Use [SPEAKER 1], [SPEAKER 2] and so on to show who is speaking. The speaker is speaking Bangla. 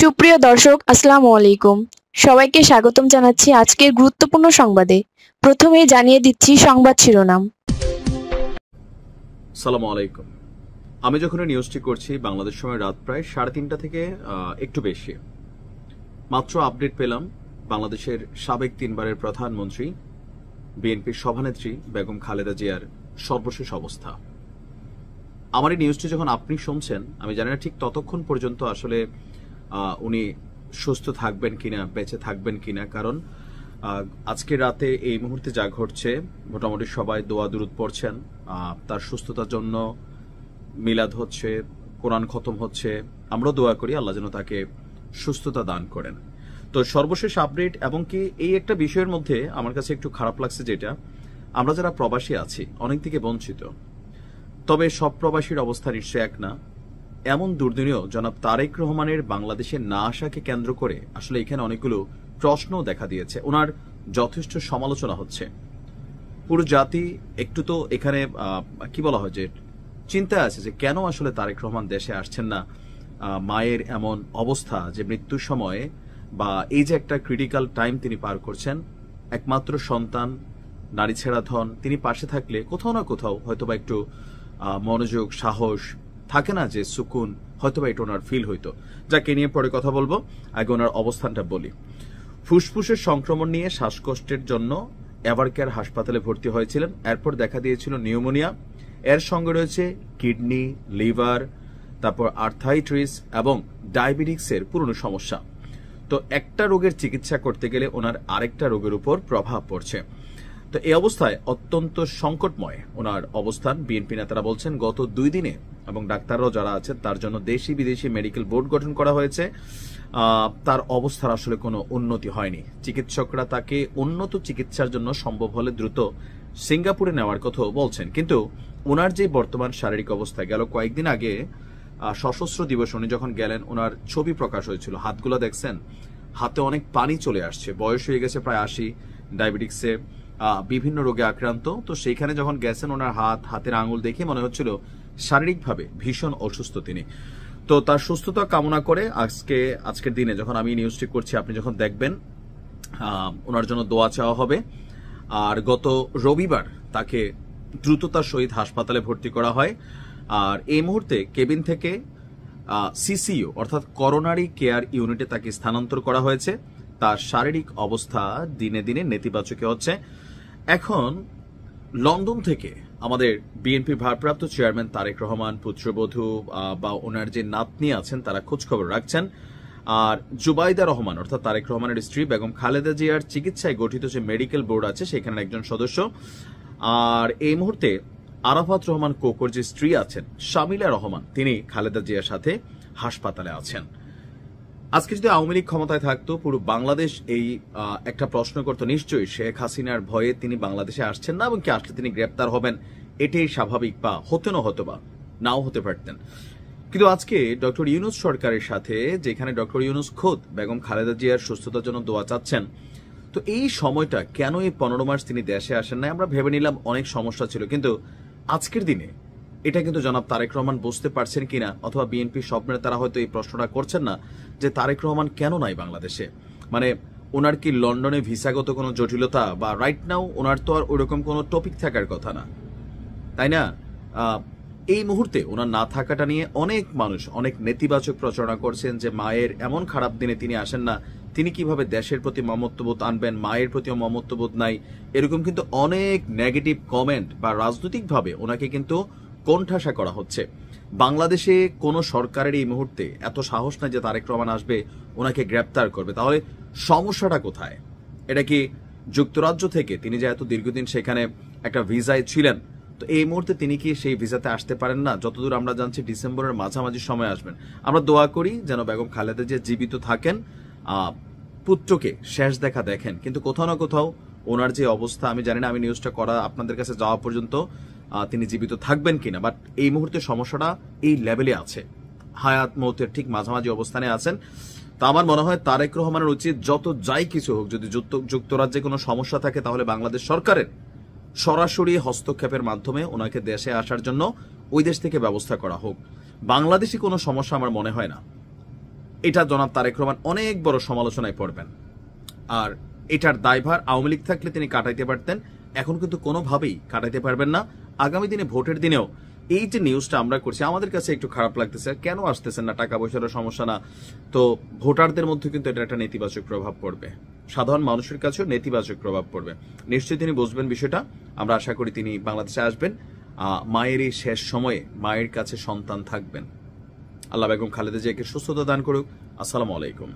[SPEAKER 1] সুপ্রিয় দর্শক, আসসালামু আলাইকুম। সবাইকে স্বাগতম জানাচ্ছি আজকের গুরুত্বপূর্ণ সংবাদে। প্রথমেই জানিয়ে দিচ্ছি সংবাদ শিরোনাম।
[SPEAKER 2] সালামু আলাইকুম। আমি যখন নিউজটি করছি বাংলাদেশ সময় রাত প্রায় 3:30 থেকে একটু বেশি। মাত্র আপডেট পেলাম বাংলাদেশের সাবেক 3বারের প্রধানমন্ত্রী বিএনপির সভানেত্রী বেগম খালেদা জিয়ার সর্বশেষ অবস্থা। আমার এই নিউজটি যখন আপনি শুনছেন আমি জানি না ঠিক ততক্ষণ পর্যন্ত আসলে উনি সুস্থ থাকবেন কিনা, বেঁচে থাকবেন কিনা, কারণ আজকে রাতে এই মুহূর্তে যা ঘটছে মোটামুটি সবাই দোয়া দুরুদ পড়ছেন তার সুস্থতার জন্য। মিলাদ হচ্ছে, কোরআন খতম হচ্ছে, আমরাও দোয়া করি আল্লাহ যেন তাকে সুস্থতা দান করেন। তো সর্বশেষ আপডেট, এবং কি এই একটা বিষয়ের মধ্যে আমার কাছে একটু খারাপ লাগছে, যেটা আমরা যারা প্রবাসী আছি অনেক দিকে বঞ্চিত, তবে সব প্রবাসীর অবস্থা নিশ্চয় এক না। এমন দুর্দিনেও জনাব তারেক রহমানের বাংলাদেশে না আসাকে কেন্দ্র করে আসলে এখানে অনেকগুলো প্রশ্ন দেখা দিয়েছে। ওনার যথেষ্ট সমালোচনা হচ্ছে। পুরো জাতি একটু তো এখানে কি বলা হয় যে চিন্তায় আছে যে কেন আসলে তারেক রহমান দেশে আসছেন না। মায়ের এমন অবস্থা যে মৃত্যুর সময়ে বা এই যে একটা ক্রিটিক্যাল টাইম তিনি পার করছেন, একমাত্র সন্তান, নারী ছেড়া ধন, তিনি পাশে থাকলে কোথাও না কোথাও হয়তোবা একটু মনোযোগ, সাহস থাকে না, যে সুকুন হয়তোবা এটা ওনার ফিল হইতো। যাকে নিয়ে পরে কথা বলবো, আগে ওনার অবস্থানটা বলি। ফুসফুসের সংক্রমণ নিয়ে শ্বাসকষ্টের জন্য এভারকেয়ার হাসপাতালে ভর্তি হয়েছিলেন। এরপর দেখা দিয়েছিল নিউমোনিয়া, এর সঙ্গে রয়েছে কিডনি, লিভার, তারপর আর্থাইটিস এবং ডায়াবেটিক্সের পুরনো সমস্যা। তো একটা রোগের চিকিৎসা করতে গেলে ওনার আরেকটা রোগের উপর প্রভাব পড়ছে। তো এই অবস্থায় অত্যন্ত সংকটময় ওনার অবস্থান। বিএনপি নেতারা বলছেন গত 2 দিনে, এবং ডাক্তাররাও যারা আছেন তার জন্য দেশি বিদেশি মেডিকেল বোর্ড গঠন করা হয়েছে, তার অবস্থার আসলে কোনো উন্নতি হয়নি। চিকিৎসকরা তাকে উন্নত চিকিৎসার জন্য সম্ভব হলে দ্রুত সিঙ্গাপুরে নেওয়ার কথাও বলছেন। কিন্তু ওনার যে বর্তমান শারীরিক অবস্থা, গেল কয়েকদিন আগে সশস্ত্র দিবস উনি যখন গেলেন, ওনার ছবি প্রকাশ হয়েছিল, হাতগুলো দেখছেন, হাতে অনেক পানি চলে আসছে, বয়স হয়ে গেছে প্রায় 80, ডায়াবেটিক্সে বিভিন্ন রোগে আক্রান্ত। তো সেইখানে যখন গেছেন ওনার হাতের আঙুল দেখে মনে হচ্ছিল শারীরিকভাবে ভীষণ অসুস্থ তিনি। তো তার সুস্থতা কামনা করে আজকের দিনে যখন আমি নিউজটি করছি, আপনি যখন দেখবেন ওনার জন্য দোয়া চাওয়া হবে। আর গত রবিবার তাকে দ্রুততার সহিত হাসপাতালে ভর্তি করা হয়। আর এই মুহূর্তে কেবিন থেকে সিসিইউ অর্থাৎ করোনারি কেয়ার ইউনিটে তাকে স্থানান্তর করা হয়েছে। তার শারীরিক অবস্থা দিনে দিনে নেতিবাচক হচ্ছে। এখন লন্ডন থেকে আমাদের বিএনপির ভারপ্রাপ্ত চেয়ারম্যান তারেক রহমান, পুত্রবধূ বা ওনার যে নাতনি আছেন তারা খোঁজখবর রাখছেন। আর জুবাইদা রহমান অর্থাৎ তারেক রহমানের স্ত্রী বেগম খালেদা জিয়ার চিকিৎসায় গঠিত যে মেডিকেল বোর্ড আছে সেখানে একজন সদস্য। আর এই মুহূর্তে আরাফাত রহমান কোকর যে স্ত্রী আছেন শামিলা রহমান, তিনি খালেদা জিয়ার সাথে হাসপাতালে আছেন। আজকে যদি আওয়ামী লীগ ক্ষমতায় থাকতো, পুরো বাংলাদেশ এই একটা প্রশ্ন করতো নিশ্চয়ই শেখ হাসিনার ভয়ে তিনি বাংলাদেশে আসছেন না, এবং কি আসলে তিনি গ্রেপ্তার হবেন, এটাই স্বাভাবিক, বা হতে না হতো বা নাও হতে পারতেন। কিন্তু আজকে ডক্টর ইউনূস সরকারের সাথে, যেখানে ডক্টর ইউনূস খোদ বেগম খালেদা জিয়ার সুস্থতার জন্য দোয়া চাচ্ছেন, তো এই সময়টা কেন এই 15 মাস তিনি দেশে আসেন না? আমরা ভেবে নিলাম অনেক সমস্যা ছিল, কিন্তু আজকের দিনে এটা কিন্তু জনাব তারেক রহমান বুঝতে পারছেন কিনা, অথবা বিএনপি স্বপ্নের তারা হয়তো এই প্রশ্নটা করছেন না যে তারেক রহমান কেন নাই বাংলাদেশে। মানে ওনার কি লন্ডনে ভিসাগত কোনো জটিলতা, বা রাইট নাও ওনার তো আর ওইরকম কোনো টপিক থাকার কথা না, তাই না? এই মুহূর্তে ওনার না থাকাটা নিয়ে অনেক মানুষ অনেক নেতিবাচক প্রচারণা করছেন যে মায়ের এমন খারাপ দিনে তিনি আসেন না, তিনি কিভাবে দেশের প্রতি মমত্ববোধ আনবেন, মায়ের প্রতিও মমত্ববোধ নাই, এরকম কিন্তু অনেক নেগেটিভ কমেন্ট বা রাজনৈতিকভাবে ওনাকে কিন্তু কোণঠাসা করা হচ্ছে। বাংলাদেশে কোনো সরকারের এই মুহূর্তে এত সাহস নাই যে তারেক রহমান আসবে ওনাকে গ্রেপ্তার করবে। তাহলে সমস্যাটা কোথায়? এটা কি যুক্তরাজ্য থেকে তিনি যে এত দীর্ঘদিন সেখানে একটা ভিসায় ছিলেন, তো এই মুহূর্তে তিনি কি সেই ভিসাতে আসতে পারেন না? যতদূর আমরা জানছি ডিসেম্বরের মাঝামাঝি সময় আসবেন। আমরা দোয়া করি যেন বেগম খালেদা জিয়া জীবিত থাকেন, পুত্রকে শেষ দেখা দেখেন। কিন্তু কোথাও না কোথাও ওনার যে অবস্থা, আমি জানি না, আমি নিউজটা করা আপনাদের কাছে যাওয়া পর্যন্ত তিনি জীবিত থাকবেন কিনা, বাট এই মুহূর্তে সমস্যাটা এই লেভেলে আছে, হায়াত মৌতের ঠিক মাঝামাঝি অবস্থানে আছেন। তা আমার মনে হয় তারেক রহমানের উচিত যত যাই কিছু হোক, যদি যুক্তরাজ্যে কোনো সমস্যা থাকে তাহলে বাংলাদেশ সরকারের সরাসরি হস্তক্ষেপের মাধ্যমে ওনাকে দেশে আসার জন্য ওই দেশ থেকে ব্যবস্থা করা হোক। বাংলাদেশি কোনো সমস্যা আমার মনে হয় না। এটা জনাব তারেক রহমান অনেক বড় সমালোচনায় পড়বেন। আর এটার দায়ভার আওয়ামী লীগ থাকলে তিনি কাটাইতে পারতেন, এখন কিন্তু কোনোভাবেই কাটাইতে পারবেন না। আগামী দিনে ভোটের দিনেও এই যে নিউজটা আমরা করছি আমাদের কাছে একটু খারাপ লাগতেছে, কেন আসতেছেন না, টাকা পয়সারও সমস্যা না, তো ভোটারদের মধ্যে কিন্তু এটা একটা নেতিবাচক প্রভাব পড়বে, সাধারণ মানুষের কাছেও নেতিবাচক প্রভাব পড়বে। নিশ্চয়ই তিনি বুঝবেন বিষয়টা। আমরা আশা করি তিনি বাংলাদেশে আসবেন, মায়ের এই শেষ সময়ে মায়ের কাছে সন্তান থাকবেন। আল্লাহ বেগম খালেদা জিয়াকে সুস্থতা দান করুক। আসসালামু আলাইকুম।